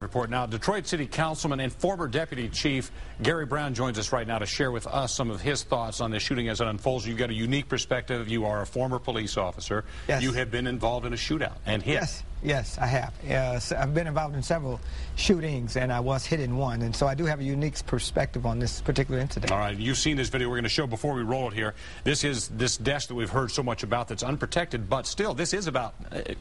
Report now. Detroit City Councilman and former Deputy Chief Gary Brown joins us right now to share with us some of his thoughts on this shooting as it unfolds. You've got a unique perspective. You are a former police officer. Yes. You have been involved in a shootout and hit. Yes, I have. I've been involved in several shootings, and I was hit in one, and so I do have a unique perspective on this particular incident. All right, you've seen this video we're going to show before we roll it here. This is this desk that we've heard so much about that's unprotected, but still, this is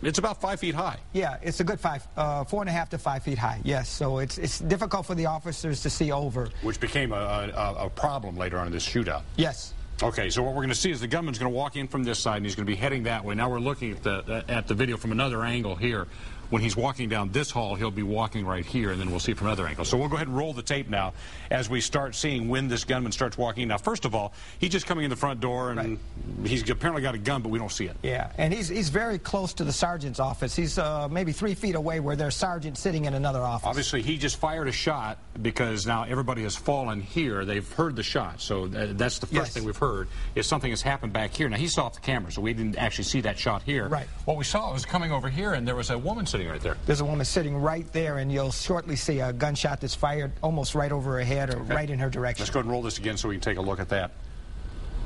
it's about 5 feet high. Yeah, it's a good 4.5 to 5 feet high. Yes, so it's difficult for the officers to see over. Which became a problem later on in this shootout. Yes. Okay, so what we're going to see is the gunman's going to walk in from this side, and he's going to be heading that way. Now we're looking at the video from another angle here. When he's walking down this hall, he'll be walking right here, and then we'll see it from another angle. So we'll go ahead and roll the tape now as we start seeing when this gunman starts walking. Now, first of all, he's just coming in the front door, and he's apparently got a gun, but we don't see it. Yeah, and he's very close to the sergeant's office. He's maybe 3 feet away where there's sergeant sitting in another office. Obviously, he just fired a shot because now everybody has fallen here. They've heard the shot, so that's the first thing we've heard is something has happened back here. Now, he saw off the camera, so we didn't actually see that shot here. Right. What we saw was coming over here, and there was a woman sitting right there. There's a woman sitting right there, and you'll shortly see a gunshot that's fired almost right over her head or right in her direction. Let's go ahead and roll this again so we can take a look at that.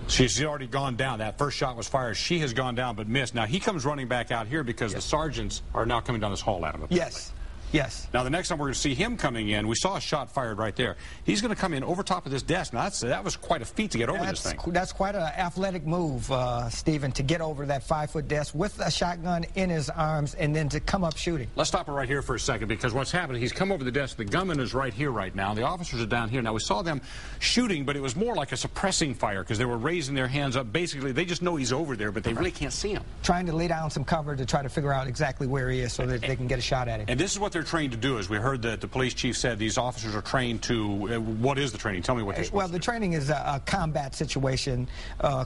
She's already gone down. That first shot was fired. She has gone down but missed. Now, he comes running back out here because the sergeants are now coming down this hall at him. Yes. Yes. Now, the next time we're going to see him coming in, we saw a shot fired right there. He's going to come in over top of this desk. Now, that was quite a feat to get over this thing. That's quite an athletic move, Stephen, to get over that 5-foot desk with a shotgun in his arms and then to come up shooting. Let's stop it right here for a second because what's happening, he's come over the desk. The gunman is right here right now. The officers are down here. Now, we saw them shooting, but it was more like a suppressing fire because they were raising their hands up. Basically, they just know he's over there, but they really can't see him. Trying to lay down some cover to try to figure out exactly where he is so that they can get a shot at him. And this is what they're trained to do, as we heard that the police chief said these officers are trained to, what is the training? Tell me what they're supposed to do. Well, the training is a combat situation,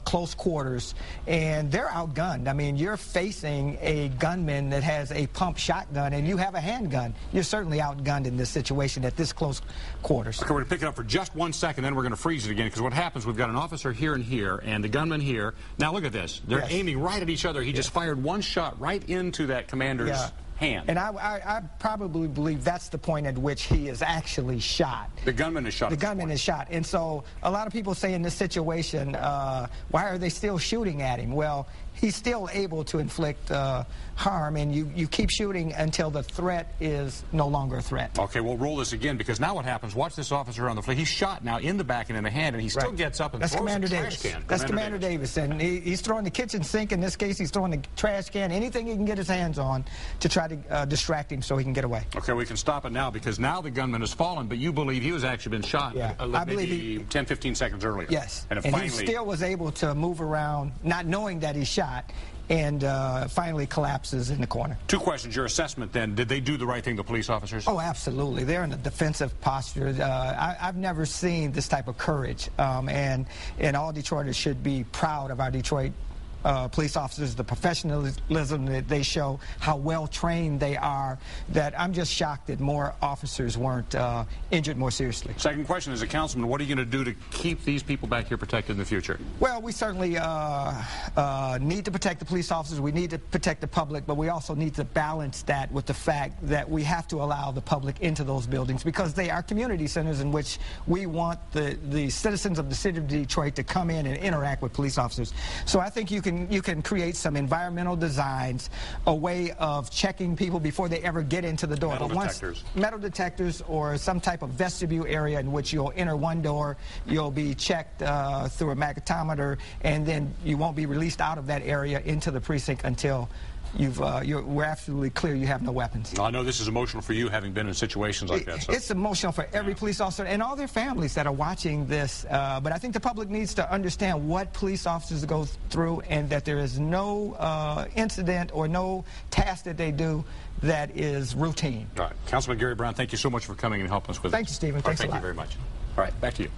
close quarters, and they're outgunned. I mean, you're facing a gunman that has a pump shotgun, and you have a handgun. You're certainly outgunned in this situation at this close quarters. Okay, we're going to pick it up for just 1 second, then we're going to freeze it again, because what happens, we've got an officer here and here, and the gunman here. Now, look at this. They're aiming right at each other. He just fired one shot right into that commander's hand. And I probably believe that's the point at which he is actually shot. The gunman is shot. The gunman is shot. And so a lot of people say in this situation, why are they still shooting at him? Well, he's still able to inflict harm, and you keep shooting until the threat is no longer a threat. Okay, we'll roll this again, because now what happens, watch this officer on the floor. He's shot now in the back and in the hand, and he still gets up and throws a trash can. That's Commander Davis, and he's throwing the kitchen sink. In this case, he's throwing the trash can, anything he can get his hands on to try to distract him so he can get away. Okay, we can stop it now, because now the gunman has fallen, but you believe he was actually been shot I believe maybe 10, 15 seconds earlier. Yes, and he still was able to move around, not knowing that he's shot, and finally collapses in the corner. 2 questions. Your assessment then, did they do the right thing, the police officers? Oh, absolutely. They're in a defensive posture. I've never seen this type of courage, and all Detroiters should be proud of our Detroit police officers, the professionalism that they show, how well trained they are, that I'm just shocked that more officers weren't injured more seriously. Second question, as a councilman, what are you going to do to keep these people back here protected in the future? Well, we certainly need to protect the police officers. We need to protect the public, but we also need to balance that with the fact that we have to allow the public into those buildings because they are community centers in which we want the citizens of the city of Detroit to come in and interact with police officers. So I think you can create some environmental designs, a way of checking people before they ever get into the door. Metal detectors or some type of vestibule area in which you'll enter one door, you'll be checked through a magnetometer, and then you won't be released out of that area into the precinct until we're absolutely clear you have no weapons. I know this is emotional for you, having been in situations like that. So. It's emotional for every police officer and all their families that are watching this. But I think the public needs to understand what police officers go through, and that there is no incident or no task that they do that is routine. All right. Councilman Gary Brown, thank you so much for coming and helping us with it. Thank you, Stephen. Thanks a lot. Thank you very much. All right, back to you.